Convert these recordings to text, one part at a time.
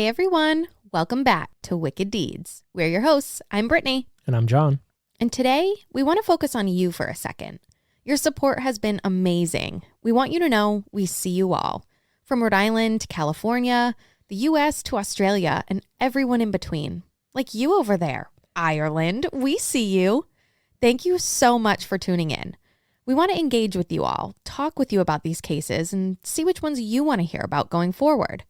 Hey everyone, welcome back to Wicked Deeds. We're your hosts. I'm Brittany. And I'm John. And today we want to focus on you for a second. Your support has been amazing. We want you to know we see you all. From Rhode Island to California, the US to Australia, and everyone in between. Like you over there, Ireland, we see you. Thank you so much for tuning in. We want to engage with you all, talk with you about these cases, and see which ones you want to hear about going forward.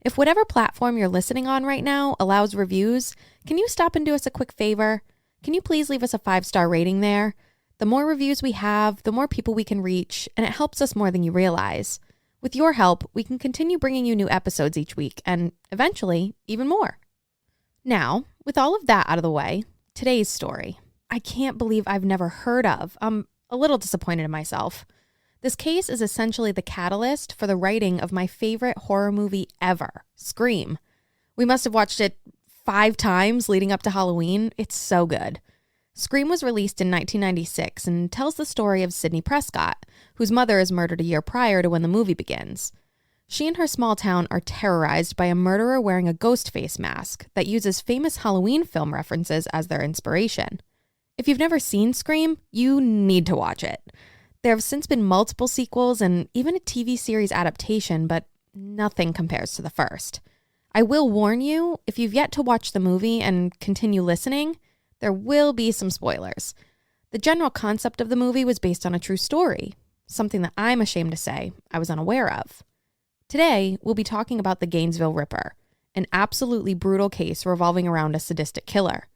If whatever platform you're listening on right now allows reviews, can you stop and do us a quick favor? Can you please leave us a 5-star rating there? The more reviews we have, the more people we can reach, and it helps us more than you realize. With your help, we can continue bringing you new episodes each week, and eventually, even more. Now, with all of that out of the way, today's story. I can't believe I've never heard of. I'm a little disappointed in myself. This case is essentially the catalyst for the writing of my favorite horror movie ever, Scream. We must have watched it 5 times leading up to Halloween. It's so good. Scream was released in 1996 and tells the story of Sidney Prescott, whose mother is murdered a year prior to when the movie begins. She and her small town are terrorized by a murderer wearing a ghost face mask that uses famous Halloween film references as their inspiration. If you've never seen Scream, you need to watch it. There have since been multiple sequels and even a TV series adaptation, but nothing compares to the first. I will warn you, if you've yet to watch the movie and continue listening, there will be some spoilers. The general concept of the movie was based on a true story, something that I'm ashamed to say I was unaware of. Today, we'll be talking about the Gainesville Ripper, an absolutely brutal case revolving around a sadistic killer.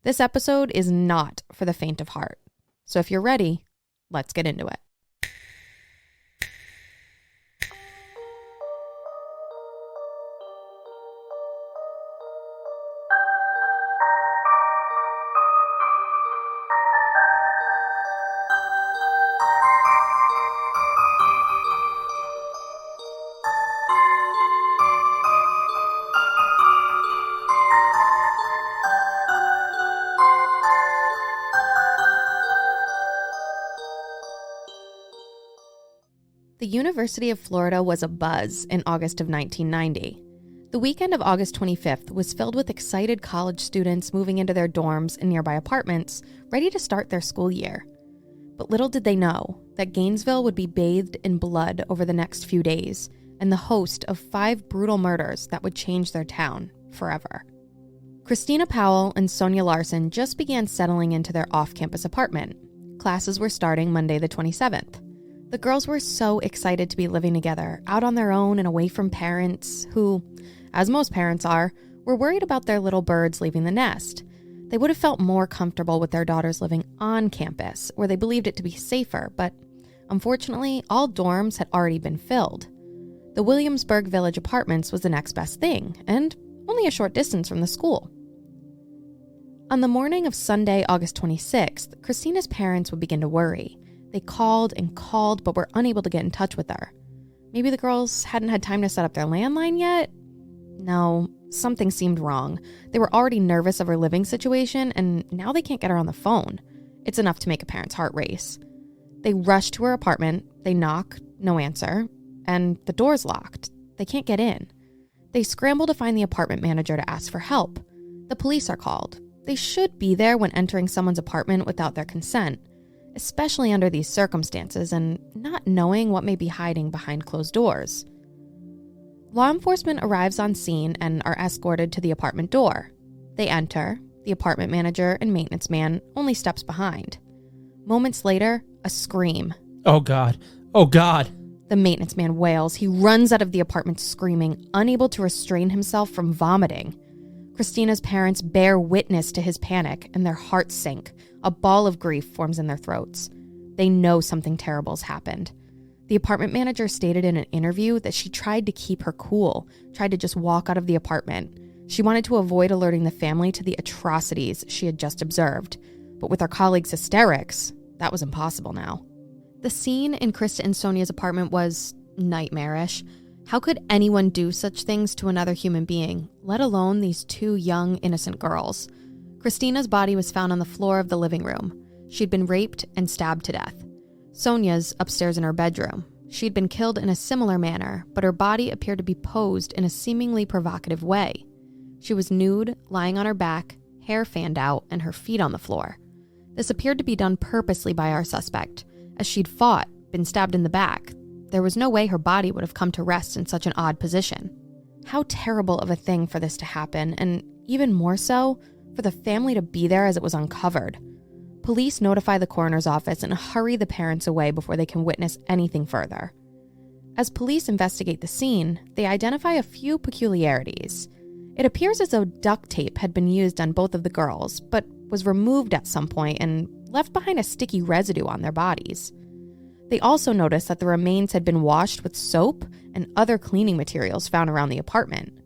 This episode is not for the faint of heart. So if you're ready, let's get into it. The University of Florida was abuzz in August of 1990. The weekend of August 25th was filled with excited college students moving into their dorms and nearby apartments, ready to start their school year. But little did they know that Gainesville would be bathed in blood over the next few days, and the host of 5 brutal murders that would change their town forever. Christina Powell and Sonia Larson just began settling into their off-campus apartment. Classes were starting Monday the 27th. The girls were so excited to be living together, out on their own and away from parents who, as most parents are, were worried about their little birds leaving the nest. They would have felt more comfortable with their daughters living on campus, where they believed it to be safer, but unfortunately, all dorms had already been filled. The Williamsburg Village Apartments was the next best thing, and only a short distance from the school. On the morning of Sunday, August 26th, Christina's parents would begin to worry. They called and called, but were unable to get in touch with her. Maybe the girls hadn't had time to set up their landline yet? No, something seemed wrong. They were already nervous of her living situation, and now they can't get her on the phone. It's enough to make a parent's heart race. They rush to her apartment, they knock, no answer, and the door's locked. They can't get in. They scramble to find the apartment manager to ask for help. The police are called. They should be there when entering someone's apartment without their consent, especially under these circumstances and not knowing what may be hiding behind closed doors. Law enforcement arrives on scene and are escorted to the apartment door. They enter. The apartment manager and maintenance man only steps behind. Moments later, a scream. Oh God. Oh God. The maintenance man wails. He runs out of the apartment screaming, unable to restrain himself from vomiting. Christina's parents bear witness to his panic and their hearts sink. A ball of grief forms in their throats. They know something terrible's happened. The apartment manager stated in an interview that she tried to keep her cool, tried to just walk out of the apartment. She wanted to avoid alerting the family to the atrocities she had just observed. But with her colleagues' hysterics, that was impossible now. The scene in Krista and Sonia's apartment was nightmarish. How could anyone do such things to another human being, let alone these 2 young, innocent girls? Christina's body was found on the floor of the living room. She'd been raped and stabbed to death. Sonia's upstairs in her bedroom. She'd been killed in a similar manner, but her body appeared to be posed in a seemingly provocative way. She was nude, lying on her back, hair fanned out, and her feet on the floor. This appeared to be done purposely by our suspect, as she'd fought, been stabbed in the back. There was no way her body would have come to rest in such an odd position. How terrible of a thing for this to happen, and even more so, for the family to be there as it was uncovered. Police notify the coroner's office and hurry the parents away before they can witness anything further. As police investigate the scene, they identify a few peculiarities. It appears as though duct tape had been used on both of the girls, but was removed at some point and left behind a sticky residue on their bodies. They also noticed that the remains had been washed with soap and other cleaning materials found around the apartment.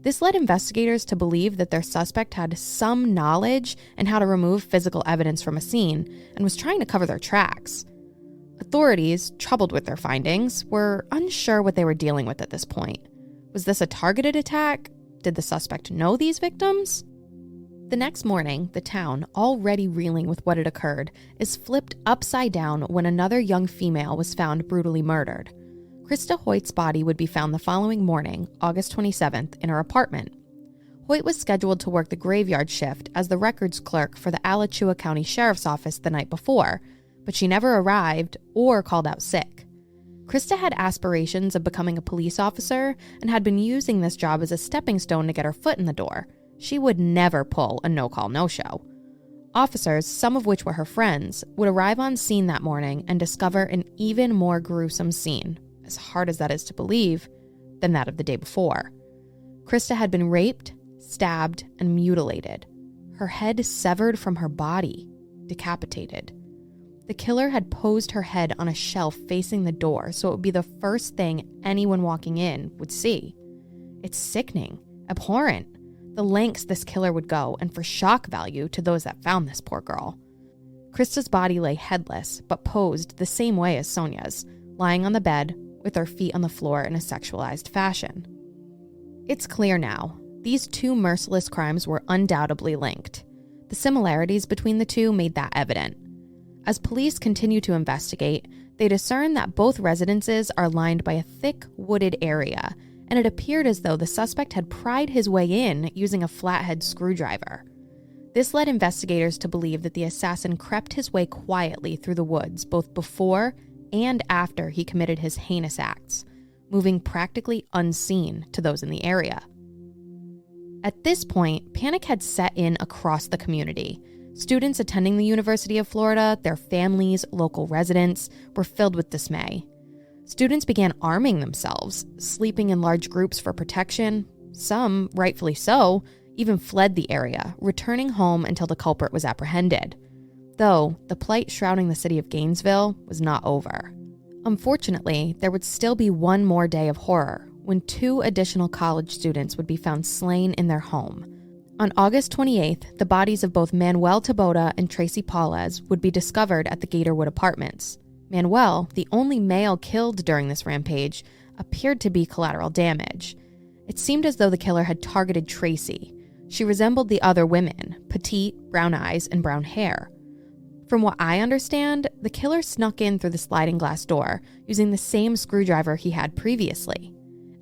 This led investigators to believe that their suspect had some knowledge in how to remove physical evidence from a scene and was trying to cover their tracks. Authorities, troubled with their findings, were unsure what they were dealing with at this point. Was this a targeted attack? Did the suspect know these victims? The next morning, the town, already reeling with what had occurred, is flipped upside down when another young female was found brutally murdered. Krista Hoyt's body would be found the following morning, August 27th, in her apartment. Hoyt was scheduled to work the graveyard shift as the records clerk for the Alachua County Sheriff's Office the night before, but she never arrived or called out sick. Krista had aspirations of becoming a police officer and had been using this job as a stepping stone to get her foot in the door. She would never pull a no-call, no-show. Officers, some of which were her friends, would arrive on scene that morning and discover an even more gruesome scene, as hard as that is to believe, than that of the day before. Krista had been raped, stabbed, and mutilated. Her head severed from her body, decapitated. The killer had posed her head on a shelf facing the door so it would be the first thing anyone walking in would see. It's sickening, abhorrent, the lengths this killer would go, and for shock value to those that found this poor girl. Krista's body lay headless, but posed the same way as Sonia's, lying on the bed with her feet on the floor in a sexualized fashion. It's clear now, these two merciless crimes were undoubtedly linked. The similarities between the two made that evident. As police continue to investigate, they discern that both residences are lined by a thick, wooded area, and it appeared as though the suspect had pried his way in using a flathead screwdriver. This led investigators to believe that the assassin crept his way quietly through the woods both before and after he committed his heinous acts, moving practically unseen to those in the area. At this point, panic had set in across the community. Students attending the University of Florida, their families, local residents, were filled with dismay. Students began arming themselves, sleeping in large groups for protection. Some, rightfully so, even fled the area, returning home until the culprit was apprehended. Though, the plight shrouding the city of Gainesville was not over. Unfortunately, there would still be one more day of horror, when 2 additional college students would be found slain in their home. On August 28th, the bodies of both Manuel Taboada and Tracy Paulez would be discovered at the Gatorwood Apartments. Manuel, the only male killed during this rampage, appeared to be collateral damage. It seemed as though the killer had targeted Tracy. She resembled the other women, petite, brown eyes, and brown hair. From what I understand, the killer snuck in through the sliding glass door, using the same screwdriver he had previously.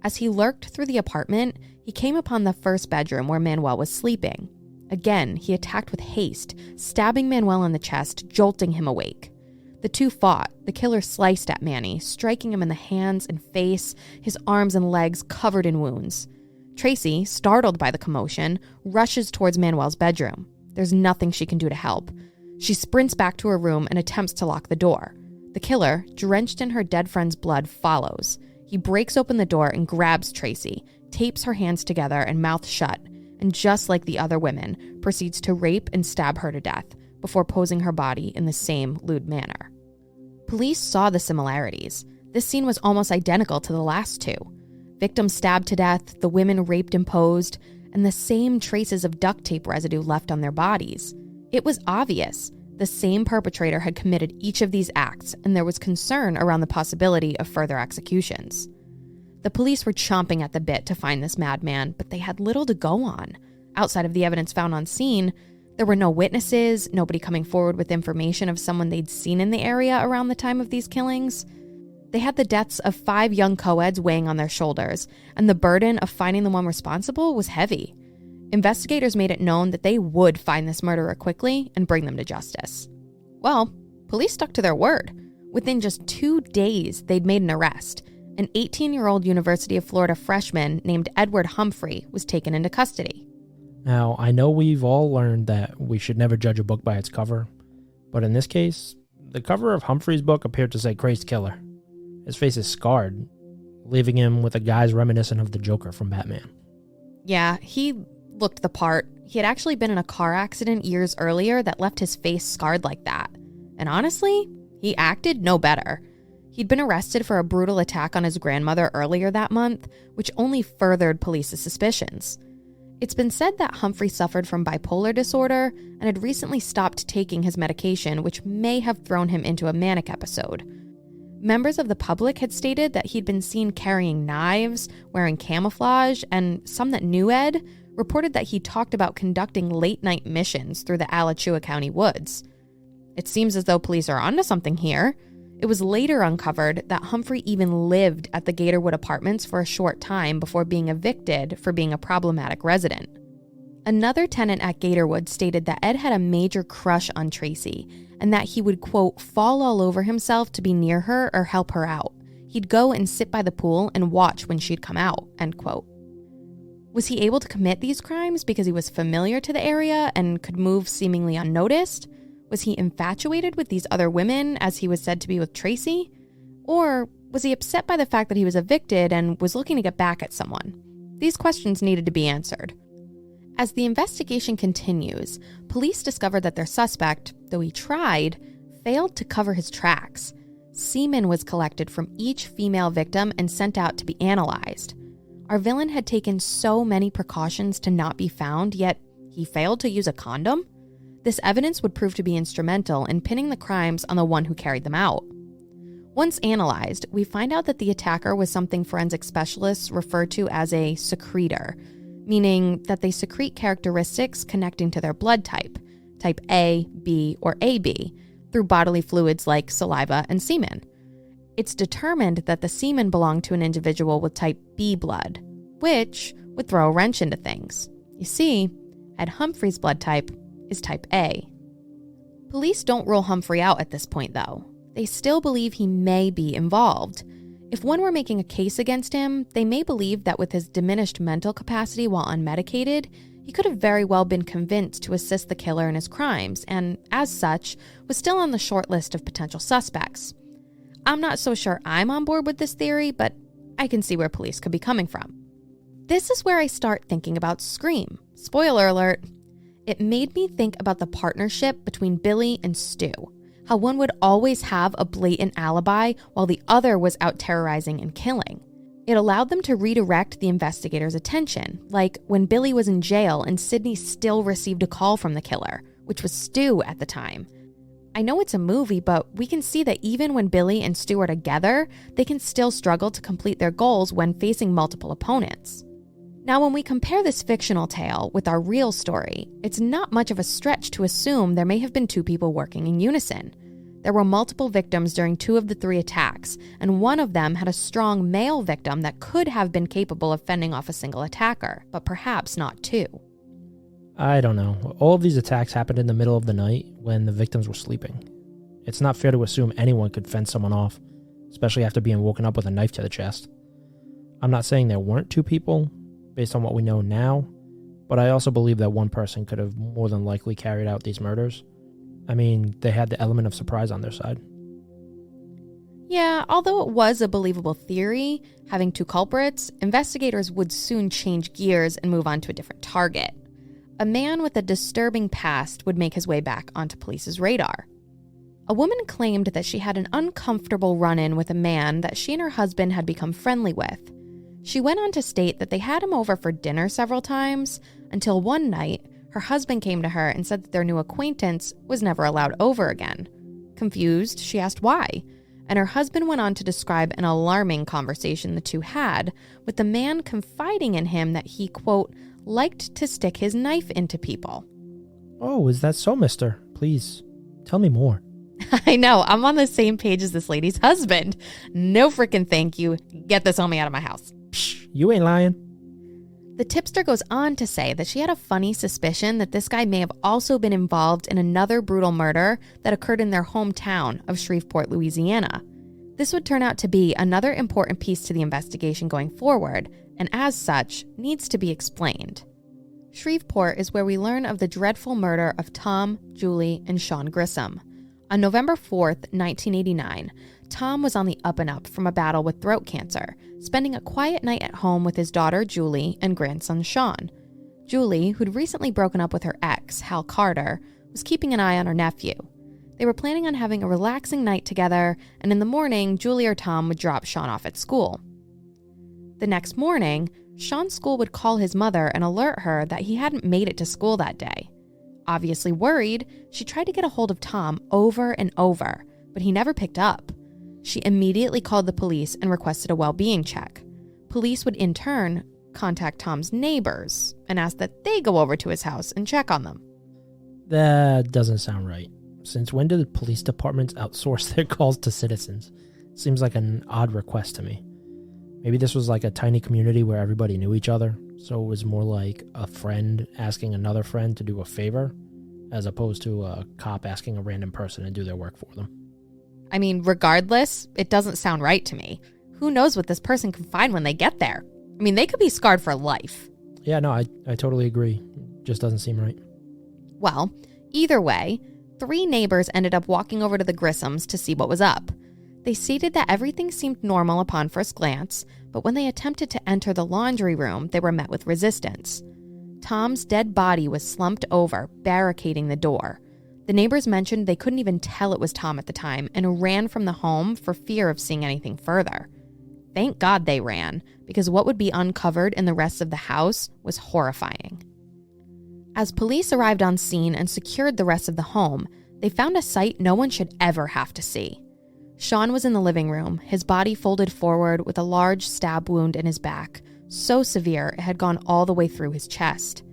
As he lurked through the apartment, he came upon the first bedroom where Manuel was sleeping. Again, he attacked with haste, stabbing Manuel in the chest, jolting him awake. The two fought. The killer sliced at Manny, striking him in the hands and face, his arms and legs covered in wounds. Tracy, startled by the commotion, rushes towards Manuel's bedroom. There's nothing she can do to help. She sprints back to her room and attempts to lock the door. The killer, drenched in her dead friend's blood, follows. He breaks open the door and grabs Tracy, tapes her hands together and mouth shut, and just like the other women, proceeds to rape and stab her to death, before posing her body in the same lewd manner. Police saw the similarities. This scene was almost identical to the last 2. Victims stabbed to death, the women raped and posed, and the same traces of duct tape residue left on their bodies. It was obvious. The same perpetrator had committed each of these acts, and there was concern around the possibility of further executions. The police were chomping at the bit to find this madman, but they had little to go on. Outside of the evidence found on scene, there were no witnesses, nobody coming forward with information of someone they'd seen in the area around the time of these killings. They had the deaths of 5 young coeds weighing on their shoulders, and the burden of finding the one responsible was heavy. Investigators made it known that they would find this murderer quickly and bring them to justice. Well, police stuck to their word. Within just 2 days, they'd made an arrest. An 18-year-old University of Florida freshman named Edward Humphrey was taken into custody. Now, I know we've all learned that we should never judge a book by its cover, but in this case, the cover of Humphrey's book appeared to say crazed killer. His face is scarred, leaving him with a guise reminiscent of the Joker from Batman. Yeah, he looked the part. He had actually been in a car accident years earlier that left his face scarred like that. And honestly, he acted no better. He'd been arrested for a brutal attack on his grandmother earlier that month, which only furthered police's suspicions. It's been said that Humphrey suffered from bipolar disorder and had recently stopped taking his medication, which may have thrown him into a manic episode. Members of the public had stated that he'd been seen carrying knives, wearing camouflage, and some that knew Ed reported that he talked about conducting late-night missions through the Alachua County woods. It seems as though police are onto something here. It was later uncovered that Humphrey even lived at the Gatorwood Apartments for a short time before being evicted for being a problematic resident. Another tenant at Gatorwood stated that Ed had a major crush on Tracy and that he would, quote, fall all over himself to be near her or help her out. He'd go and sit by the pool and watch when she'd come out, end quote. Was he able to commit these crimes because he was familiar to the area and could move seemingly unnoticed? Was he infatuated with these other women, as he was said to be with Tracy? Or was he upset by the fact that he was evicted and was looking to get back at someone? These questions needed to be answered. As the investigation continues, police discovered that their suspect, though he tried, failed to cover his tracks. Semen was collected from each female victim and sent out to be analyzed. Our villain had taken so many precautions to not be found, yet he failed to use a condom? This evidence would prove to be instrumental in pinning the crimes on the one who carried them out. Once analyzed, we find out that the attacker was something forensic specialists refer to as a secretor, meaning that they secrete characteristics connecting to their blood type A, B, or AB, through bodily fluids like saliva and semen. It's determined that the semen belonged to an individual with type B blood, which would throw a wrench into things. You see, Ed Humphrey's blood type is type A. Police don't rule Humphrey out at this point, though. They still believe he may be involved. If one were making a case against him, they may believe that with his diminished mental capacity while unmedicated, he could have very well been convinced to assist the killer in his crimes, and as such, was still on the short list of potential suspects. I'm not so sure I'm on board with this theory, but I can see where police could be coming from. This is where I start thinking about Scream. Spoiler alert. It made me think about the partnership between Billy and Stu, how one would always have a blatant alibi while the other was out terrorizing and killing. It allowed them to redirect the investigators' attention, like when Billy was in jail and Sydney still received a call from the killer, which was Stu at the time. I know it's a movie, but we can see that even when Billy and Stu are together, they can still struggle to complete their goals when facing multiple opponents. Now, when we compare this fictional tale with our real story, it's not much of a stretch to assume there may have been 2 people working in unison. There were multiple victims during 2 of the 3 attacks, and one of them had a strong male victim that could have been capable of fending off a single attacker, but perhaps not 2. I don't know. All of these attacks happened in the middle of the night when the victims were sleeping. It's not fair to assume anyone could fend someone off, especially after being woken up with a knife to the chest. I'm not saying there weren't 2 people, based on what we know now, but I also believe that one person could have more than likely carried out these murders. I mean, they had the element of surprise on their side. Yeah, although it was a believable theory, having 2 culprits, investigators would soon change gears and move on to a different target. A man with a disturbing past would make his way back onto police's radar. A woman claimed that she had an uncomfortable run-in with a man that she and her husband had become friendly with. She went on to state that they had him over for dinner several times, until one night, her husband came to her and said that their new acquaintance was never allowed over again. Confused, she asked why, and her husband went on to describe an alarming conversation the 2 had, with the man confiding in him that he, quote, liked to stick his knife into people. Oh, is that so, mister? Please, tell me more. I know, I'm on the same page as this lady's husband. No freaking thank you. Get this homie out of my house. Psh, you ain't lying. The tipster goes on to say that she had a funny suspicion that this guy may have also been involved in another brutal murder that occurred in their hometown of Shreveport, Louisiana. This would turn out to be another important piece to the investigation going forward, and as such, needs to be explained. Shreveport is where we learn of the dreadful murder of Tom, Julie, and Sean Grissom. On November 4th, 1989, Tom was on the up and up from a battle with throat cancer, spending a quiet night at home with his daughter Julie and grandson Sean. Julie, who'd recently broken up with her ex, Hal Carter, was keeping an eye on her nephew. They were planning on having a relaxing night together, and in the morning, Julie or Tom would drop Sean off at school. The next morning, Sean's school would call his mother and alert her that he hadn't made it to school that day. Obviously worried, she tried to get a hold of Tom over and over, but he never picked up. She immediately called the police and requested a well-being check. Police would in turn contact Tom's neighbors and ask that they go over to his house and check on them. That doesn't sound right. Since when did police departments outsource their calls to citizens? Seems like an odd request to me. Maybe this was like a tiny community where everybody knew each other, so it was more like a friend asking another friend to do a favor, as opposed to a cop asking a random person to do their work for them. I mean, regardless, it doesn't sound right to me. Who knows what this person can find when they get there? I mean, they could be scarred for life. Yeah, no, I totally agree. It just doesn't seem right. Well, either way, 3 neighbors ended up walking over to the Grissoms to see what was up. They stated that everything seemed normal upon first glance, but when they attempted to enter the laundry room, they were met with resistance. Tom's dead body was slumped over, barricading the door. The neighbors mentioned they couldn't even tell it was Tom at the time and ran from the home for fear of seeing anything further. Thank God they ran, because what would be uncovered in the rest of the house was horrifying. As police arrived on scene and secured the rest of the home, they found a sight no one should ever have to see. Sean was in the living room, his body folded forward with a large stab wound in his back, so severe it had gone all the way through his chest.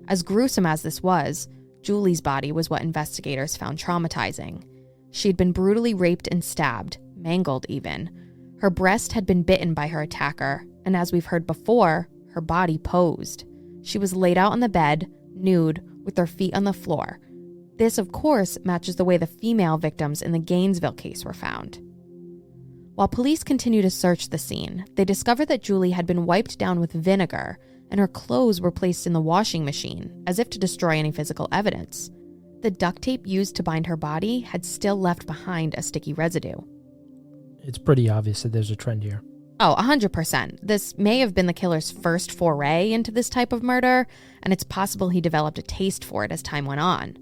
As gruesome as this was, Julie's body was what investigators found traumatizing. She'd been brutally raped and stabbed, mangled even. Her breast had been bitten by her attacker, and as we've heard before, her body posed. She was laid out on the bed, nude, with her feet on the floor. This, of course, matches the way the female victims in the Gainesville case were found. While police continued to search the scene, they discovered that Julie had been wiped down with vinegar, and her clothes were placed in the washing machine, as if to destroy any physical evidence. The duct tape used to bind her body had still left behind a sticky residue. It's pretty obvious that there's a trend here. Oh, 100%. This may have been the killer's first foray into this type of murder, and it's possible he developed a taste for it as time went on.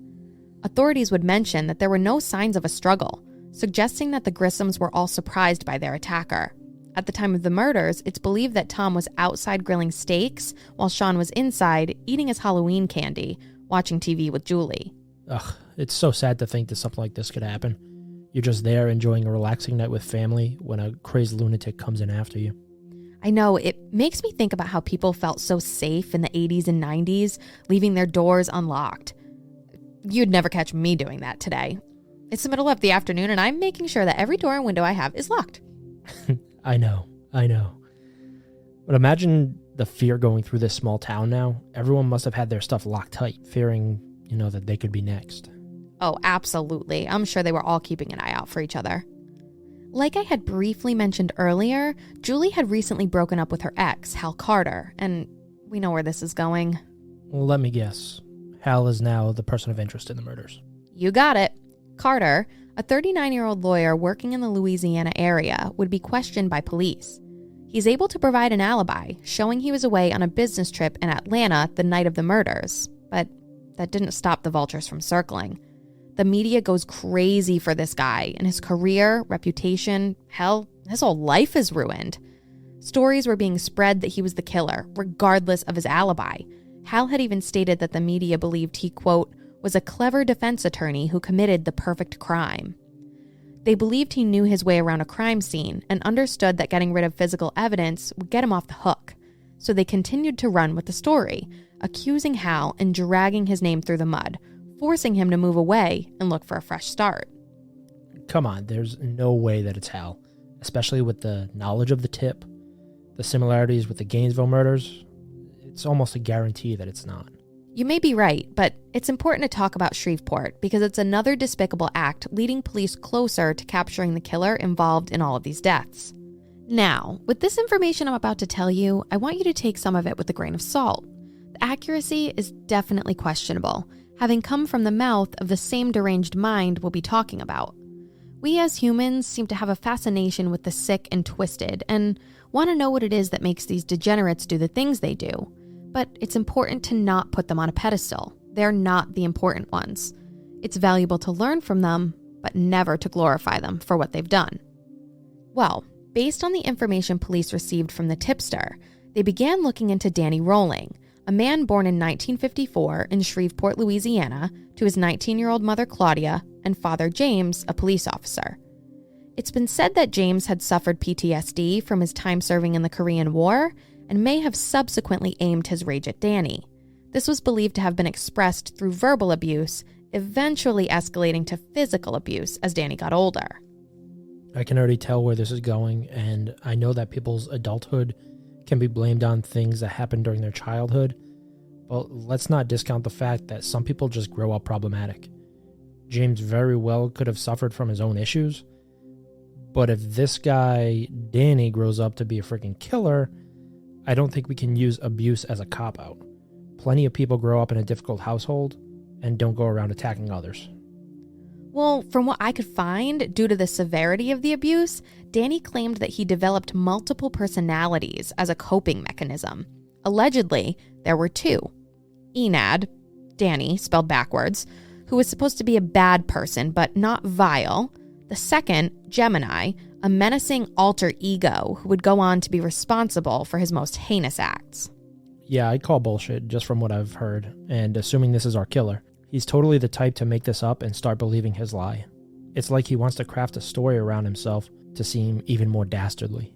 Authorities would mention that there were no signs of a struggle, suggesting that the Grissoms were all surprised by their attacker. At the time of the murders, it's believed that Tom was outside grilling steaks while Sean was inside eating his Halloween candy, watching TV with Julie. Ugh, it's so sad to think that something like this could happen. You're just there enjoying a relaxing night with family when a crazed lunatic comes in after you. I know, it makes me think about how people felt so safe in the 80s and 90s, leaving their doors unlocked. You'd never catch me doing that today. It's the middle of the afternoon and I'm making sure that every door and window I have is locked. I know. But imagine the fear going through this small town now. Everyone must have had their stuff locked tight, fearing, that they could be next. Oh, absolutely. I'm sure they were all keeping an eye out for each other. Like I had briefly mentioned earlier, Julie had recently broken up with her ex, Hal Carter, and we know where this is going. Well, let me guess. Hal is now the person of interest in the murders. You got it. Carter, a 39-year-old lawyer working in the Louisiana area, would be questioned by police. He's able to provide an alibi, showing he was away on a business trip in Atlanta the night of the murders, but that didn't stop the vultures from circling. The media goes crazy for this guy, and his career, reputation, hell, his whole life is ruined. Stories were being spread that he was the killer, regardless of his alibi. Hal had even stated that the media believed he, quote, was a clever defense attorney who committed the perfect crime. They believed he knew his way around a crime scene and understood that getting rid of physical evidence would get him off the hook. So they continued to run with the story, accusing Hal and dragging his name through the mud, forcing him to move away and look for a fresh start. come on, there's no way that it's Hal, especially with the knowledge of the tip, the similarities with the Gainesville murders. It's almost a guarantee that it's not. You may be right, but it's important to talk about Shreveport because it's another despicable act leading police closer to capturing the killer involved in all of these deaths. Now, with this information I'm about to tell you, I want you to take some of it with a grain of salt. The accuracy is definitely questionable, having come from the mouth of the same deranged mind we'll be talking about. We as humans seem to have a fascination with the sick and twisted and want to know what it is that makes these degenerates do the things they do. But it's important to not put them on a pedestal. They're not the important ones. It's valuable to learn from them, but never to glorify them for what they've done. Well, based on the information police received from the tipster, they began looking into Danny Rolling, a man born in 1954 in Shreveport, Louisiana, to his 19-year-old mother Claudia and father James, a police officer. It's been said that James had suffered PTSD from his time serving in the Korean War and may have subsequently aimed his rage at Danny. This was believed to have been expressed through verbal abuse, eventually escalating to physical abuse as Danny got older. I can already tell where this is going, and I know that people's adulthood can be blamed on things that happened during their childhood, but let's not discount the fact that some people just grow up problematic. James very well could have suffered from his own issues, but if this guy, Danny, grows up to be a freaking killer, I don't think we can use abuse as a cop-out. Plenty of people grow up in a difficult household and don't go around attacking others. Well, from what I could find, due to the severity of the abuse, Danny claimed that he developed multiple personalities as a coping mechanism. Allegedly, there were two. Enad, Danny, spelled backwards, who was supposed to be a bad person but not vile. The second, Gemini, a menacing alter ego who would go on to be responsible for his most heinous acts. Yeah, I call bullshit just from what I've heard, and assuming this is our killer. He's totally the type to make this up and start believing his lie. It's like he wants to craft a story around himself to seem even more dastardly.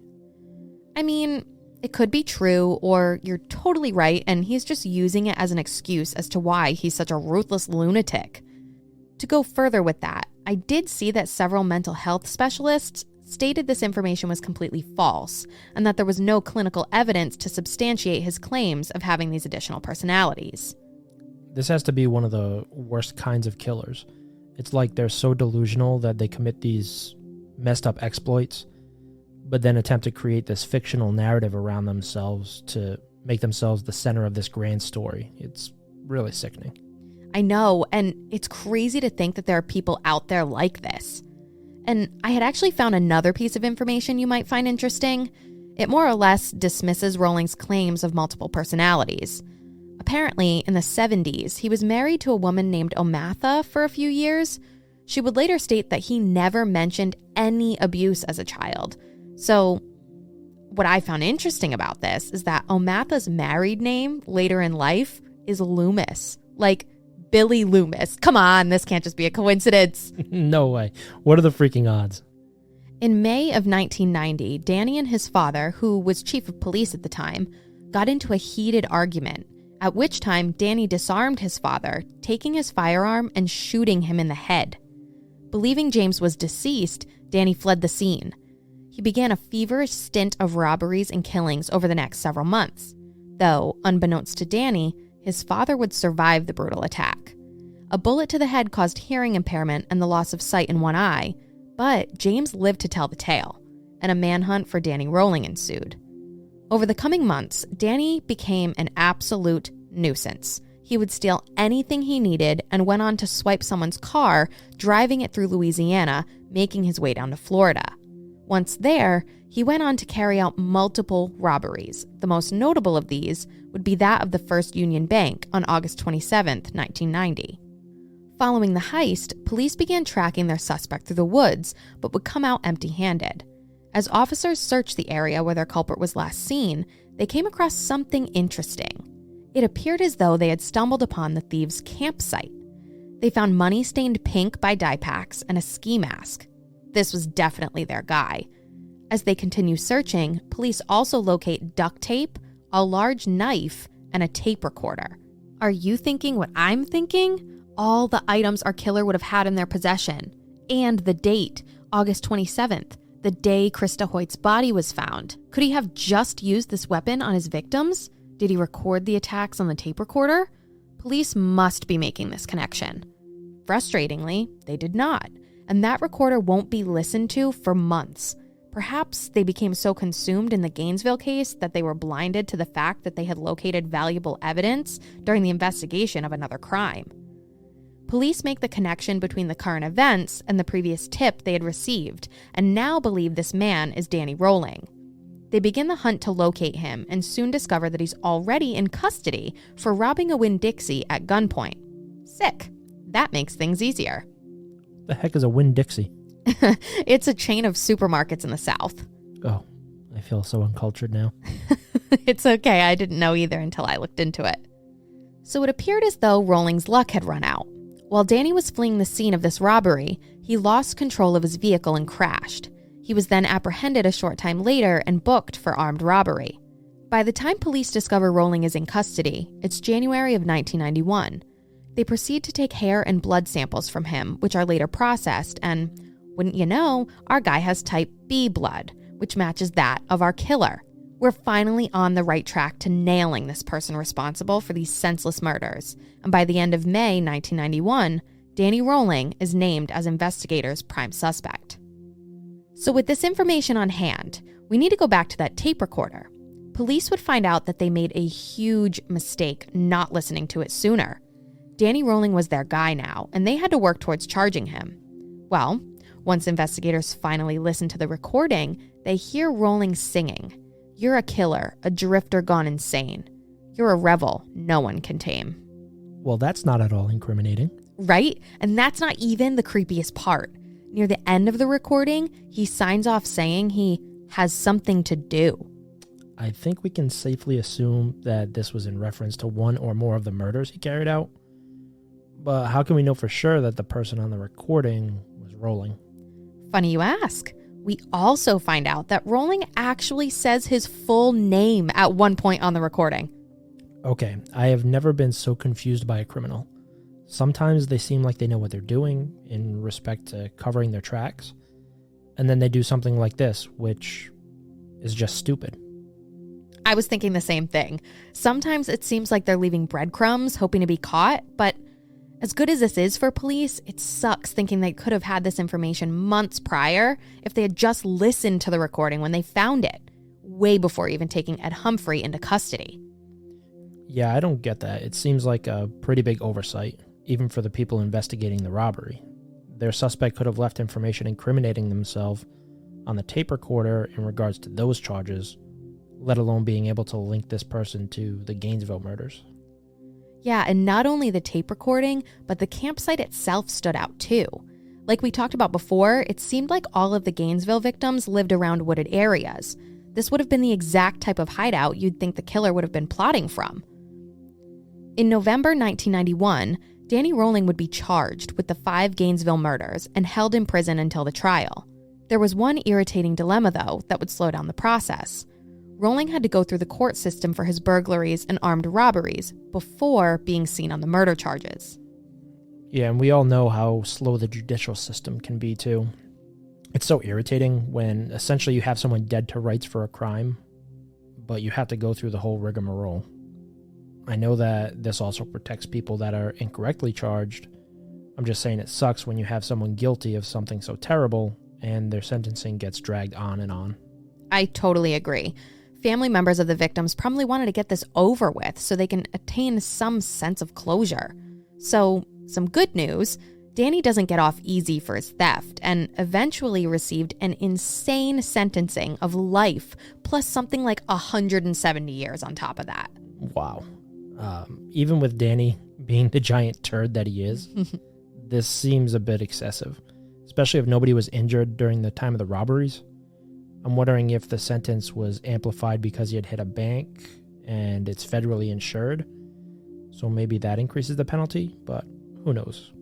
I mean, it could be true, or you're totally right, and he's just using it as an excuse as to why he's such a ruthless lunatic. To go further with that, I did see that several mental health specialists stated this information was completely false, and that there was no clinical evidence to substantiate his claims of having these additional personalities. This has to be one of the worst kinds of killers. It's like they're so delusional that they commit these messed up exploits, but then attempt to create this fictional narrative around themselves to make themselves the center of this grand story. It's really sickening. I know, and it's crazy to think that there are people out there like this. And I had actually found another piece of information you might find interesting. It more or less dismisses Rolling's claims of multiple personalities. Apparently, in the 70s, he was married to a woman named Omatha for a few years. She would later state that he never mentioned any abuse as a child. So, what I found interesting about this is that Omatha's married name later in life is Loomis. Like Billy Loomis. Come on, this can't just be a coincidence. No way. What are the freaking odds? In May of 1990, Danny and his father, who was chief of police at the time, got into a heated argument, at which time Danny disarmed his father, taking his firearm and shooting him in the head. Believing James was deceased, Danny fled the scene. He began a feverish stint of robberies and killings over the next several months, though, unbeknownst to Danny, his father would survive the brutal attack. A bullet to the head caused hearing impairment and the loss of sight in one eye, but James lived to tell the tale, and a manhunt for Danny Rolling ensued. Over the coming months, Danny became an absolute nuisance. He would steal anything he needed and went on to swipe someone's car, driving it through Louisiana, making his way down to Florida. Once there, he went on to carry out multiple robberies. The most notable of these would be that of the First Union Bank on August 27, 1990. Following the heist, police began tracking their suspect through the woods, but would come out empty-handed. As officers searched the area where their culprit was last seen, they came across something interesting. It appeared as though they had stumbled upon the thieves' campsite. They found money stained pink by dye packs and a ski mask. This was definitely their guy. As they continue searching, police also locate duct tape, a large knife, and a tape recorder. Are you thinking what I'm thinking? All the items our killer would have had in their possession. And the date, August 27th, the day Krista Hoyt's body was found. Could he have just used this weapon on his victims? Did he record the attacks on the tape recorder? Police must be making this connection. Frustratingly, they did not, and that recorder won't be listened to for months. Perhaps they became so consumed in the Gainesville case that they were blinded to the fact that they had located valuable evidence during the investigation of another crime. Police make the connection between the current events and the previous tip they had received, and now believe this man is Danny Rolling. They begin the hunt to locate him and soon discover that he's already in custody for robbing a Winn-Dixie at gunpoint. Sick. That makes things easier. The heck is a Winn-Dixie? It's a chain of supermarkets in the South. Oh, I feel so uncultured now. It's okay. I didn't know either until I looked into it. So it appeared as though Rolling's luck had run out. While Danny was fleeing the scene of this robbery, he lost control of his vehicle and crashed. He was then apprehended a short time later and booked for armed robbery. By the time police discover Rolling is in custody, it's January of 1991. They proceed to take hair and blood samples from him, which are later processed, and wouldn't you know, our guy has type B blood, which matches that of our killer. We're finally on the right track to nailing this person responsible for these senseless murders. And by the end of May 1991, Danny Rolling is named as investigators' prime suspect. So with this information on hand, we need to go back to that tape recorder. Police would find out that they made a huge mistake not listening to it sooner. Danny Rolling was their guy now, and they had to work towards charging him. Well, once investigators finally listen to the recording, they hear Rolling singing, "You're a killer, a drifter gone insane. You're a rebel no one can tame." Well, that's not at all incriminating. Right? And that's not even the creepiest part. Near the end of the recording, he signs off saying he has something to do. I think we can safely assume that this was in reference to one or more of the murders he carried out. But how can we know for sure that the person on the recording was Rolling? Funny you ask. We also find out that Rolling actually says his full name at one point on the recording. Okay, I have never been so confused by a criminal. Sometimes they seem like they know what they're doing in respect to covering their tracks, and then they do something like this, which is just stupid. I was thinking the same thing. Sometimes it seems like they're leaving breadcrumbs, hoping to be caught, but as good as this is for police, it sucks thinking they could have had this information months prior if they had just listened to the recording when they found it, way before even taking Ed Humphrey into custody. Yeah, I don't get that. It seems like a pretty big oversight, even for the people investigating the robbery. Their suspect could have left information incriminating themselves on the tape recorder in regards to those charges, let alone being able to link this person to the Gainesville murders. Yeah, and not only the tape recording, but the campsite itself stood out too. Like we talked about before, it seemed like all of the Gainesville victims lived around wooded areas. This would have been the exact type of hideout you'd think the killer would have been plotting from. In November 1991, Danny Rolling would be charged with the 5 Gainesville murders and held in prison until the trial. There was one irritating dilemma, though, that would slow down the process. Rolling had to go through the court system for his burglaries and armed robberies before being seen on the murder charges. Yeah, and we all know how slow the judicial system can be, too. It's so irritating when essentially you have someone dead to rights for a crime, but you have to go through the whole rigmarole. I know that this also protects people that are incorrectly charged. I'm just saying it sucks when you have someone guilty of something so terrible and their sentencing gets dragged on and on. I totally agree. Family members of the victims probably wanted to get this over with so they can attain some sense of closure. So, some good news, Danny doesn't get off easy for his theft and eventually received an insane sentencing of life plus something like 170 years on top of that. Wow. Even with Danny being the giant turd that he is, this seems a bit excessive, especially if nobody was injured during the time of the robberies. I'm wondering if the sentence was amplified because he had hit a bank and it's federally insured. So maybe that increases the penalty, but who knows?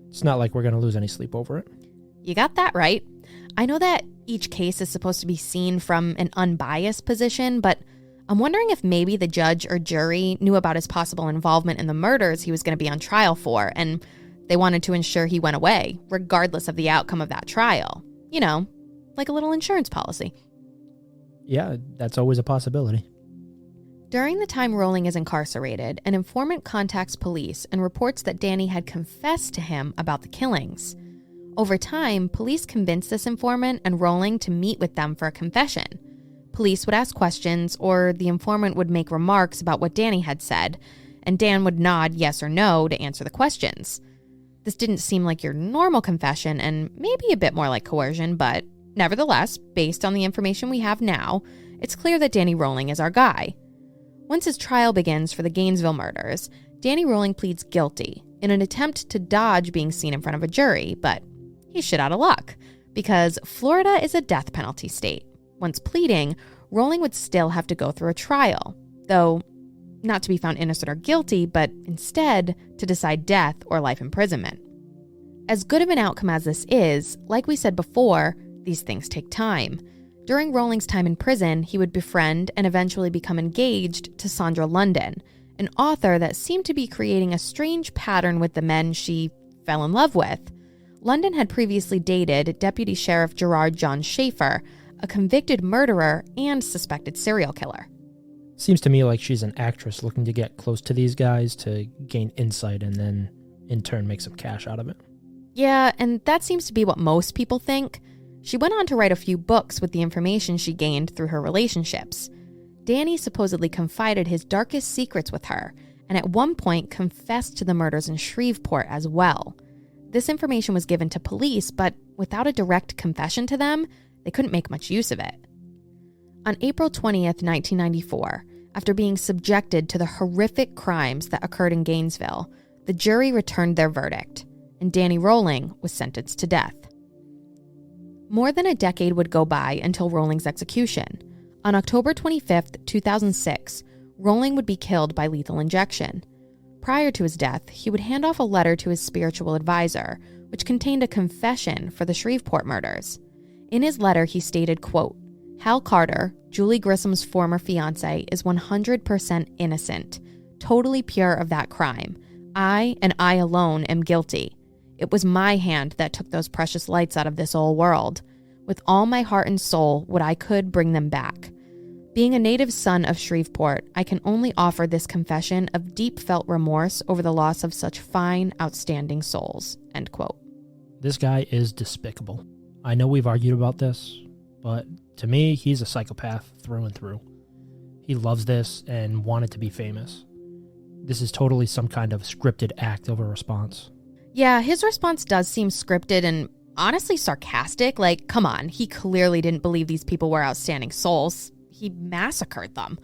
It's not like we're going to lose any sleep over it. You got that right. I know that each case is supposed to be seen from an unbiased position, but I'm wondering if maybe the judge or jury knew about his possible involvement in the murders he was going to be on trial for, and They wanted to ensure he went away, regardless of the outcome of that trial. You know, like a little insurance policy. Yeah, that's always a possibility. During the time Rolling is incarcerated, an informant contacts police and reports that Danny had confessed to him about the killings. Over time, police convinced this informant and Rolling to meet with them for a confession. Police would ask questions, or the informant would make remarks about what Danny had said, and Dan would nod yes or no to answer the questions. This didn't seem like your normal confession and maybe a bit more like coercion, but nevertheless, based on the information we have now, it's clear that Danny Rolling is our guy. Once his trial begins for the Gainesville murders, Danny Rolling pleads guilty in an attempt to dodge being seen in front of a jury, but he's shit out of luck because Florida is a death penalty state. Once pleading, Rolling would still have to go through a trial, though not to be found innocent or guilty, but instead to decide death or life imprisonment. As good of an outcome as this is, like we said before, these things take time. During Rolling's time in prison, he would befriend and eventually become engaged to Sandra London, an author that seemed to be creating a strange pattern with the men she fell in love with. London had previously dated Deputy Sheriff Gerard John Schaefer, a convicted murderer and suspected serial killer. Seems to me like she's an actress looking to get close to these guys to gain insight and then, in turn, make some cash out of it. Yeah, and that seems to be what most people think. She went on to write a few books with the information she gained through her relationships. Danny supposedly confided his darkest secrets with her, and at one point confessed to the murders in Shreveport as well. This information was given to police, but without a direct confession to them, they couldn't make much use of it. On April 20th, 1994, after being subjected to the horrific crimes that occurred in Gainesville, the jury returned their verdict, and Danny Rolling was sentenced to death. More than a decade would go by until Rolling's execution. On October 25th, 2006, Rolling would be killed by lethal injection. Prior to his death, he would hand off a letter to his spiritual advisor, which contained a confession for the Shreveport murders. In his letter, he stated, quote, "Hal Carter, Julie Grissom's former fiancé, is 100% innocent, totally pure of that crime. I, and I alone, am guilty. It was my hand that took those precious lights out of this old world. With all my heart and soul, would I could bring them back. Being a native son of Shreveport, I can only offer this confession of deep felt remorse over the loss of such fine, outstanding souls." End quote. This guy is despicable. I know we've argued about this, but to me, he's a psychopath through and through. He loves this and wanted to be famous. This is totally some kind of scripted act of a response. Yeah, his response does seem scripted and honestly sarcastic. Like, come on, he clearly didn't believe these people were outstanding souls. He massacred them.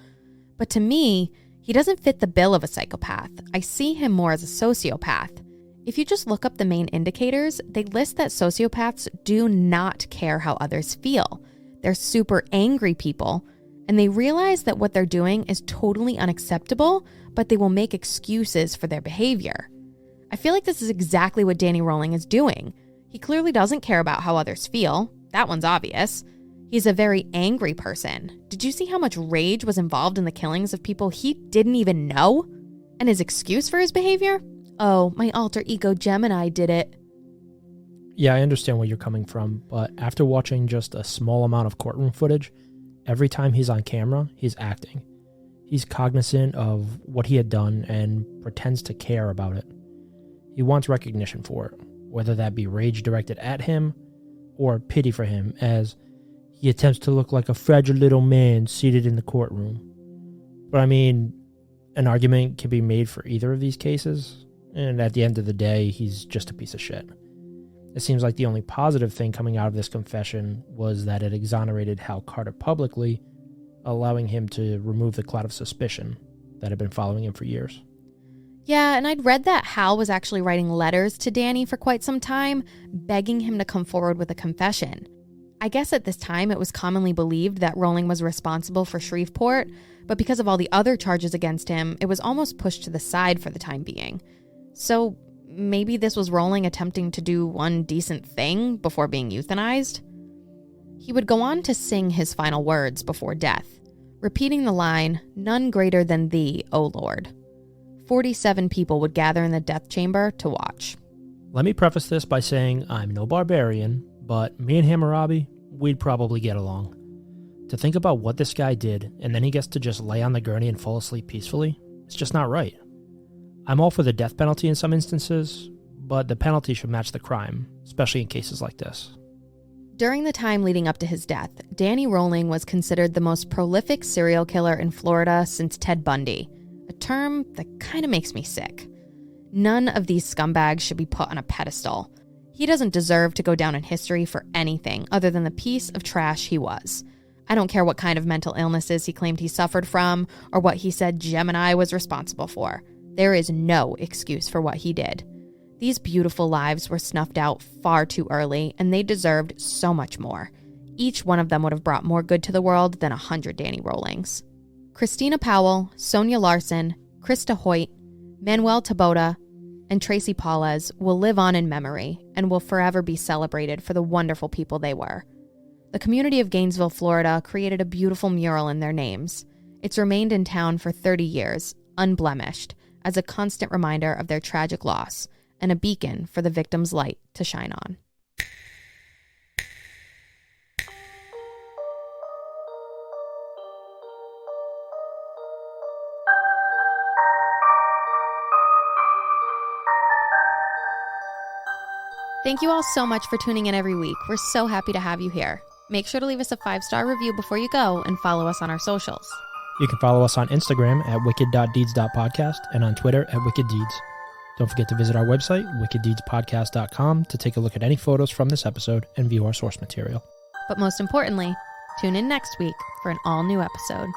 But to me, he doesn't fit the bill of a psychopath. I see him more as a sociopath. If you just look up the main indicators, they list that sociopaths do not care how others feel. They're super angry people, and they realize that what they're doing is totally unacceptable, but they will make excuses for their behavior. I feel like this is exactly what Danny Rolling is doing. He clearly doesn't care about how others feel. That one's obvious. He's a very angry person. Did you see how much rage was involved in the killings of people he didn't even know? And his excuse for his behavior? Oh, my alter ego Gemini did it. Yeah, I understand where you're coming from, but after watching just a small amount of courtroom footage, every time he's on camera, he's acting. He's cognizant of what he had done and pretends to care about it. He wants recognition for it, whether that be rage directed at him or pity for him as he attempts to look like a fragile little man seated in the courtroom. But I mean, an argument can be made for either of these cases, and at the end of the day, he's just a piece of shit. It seems like the only positive thing coming out of this confession was that it exonerated Hal Carter publicly, allowing him to remove the cloud of suspicion that had been following him for years. Yeah, and I'd read that Hal was actually writing letters to Danny for quite some time, begging him to come forward with a confession. I guess at this time it was commonly believed that Rolling was responsible for Shreveport, but because of all the other charges against him, it was almost pushed to the side for the time being. So maybe this was Rolling attempting to do one decent thing before being euthanized? He would go on to sing his final words before death, repeating the line, "None greater than thee, O Lord." 47 people would gather in the death chamber to watch. Let me preface this by saying I'm no barbarian, but me and Hammurabi, we'd probably get along. To think about what this guy did, and then he gets to just lay on the gurney and fall asleep peacefully, it's just not right. I'm all for the death penalty in some instances, but the penalty should match the crime, especially in cases like this. During the time leading up to his death, Danny Rolling was considered the most prolific serial killer in Florida since Ted Bundy, a term that kind of makes me sick. None of these scumbags should be put on a pedestal. He doesn't deserve to go down in history for anything other than the piece of trash he was. I don't care what kind of mental illnesses he claimed he suffered from or what he said Gemini was responsible for. There is no excuse for what he did. These beautiful lives were snuffed out far too early, and they deserved so much more. Each one of them would have brought more good to the world than 100 Danny Rollings. Christina Powell, Sonia Larson, Krista Hoyt, Manuel Tabota, and Tracy Paulez will live on in memory and will forever be celebrated for the wonderful people they were. The community of Gainesville, Florida, created a beautiful mural in their names. It's remained in town for 30 years, unblemished, as a constant reminder of their tragic loss and a beacon for the victim's light to shine on. Thank you all so much for tuning in every week. We're so happy to have you here. Make sure to leave us a 5-star review before you go and follow us on our socials. You can follow us on Instagram at wicked.deeds.podcast and on Twitter at wickeddeeds. Don't forget to visit our website, wickeddeedspodcast.com, to take a look at any photos from this episode and view our source material. But most importantly, tune in next week for an all-new episode.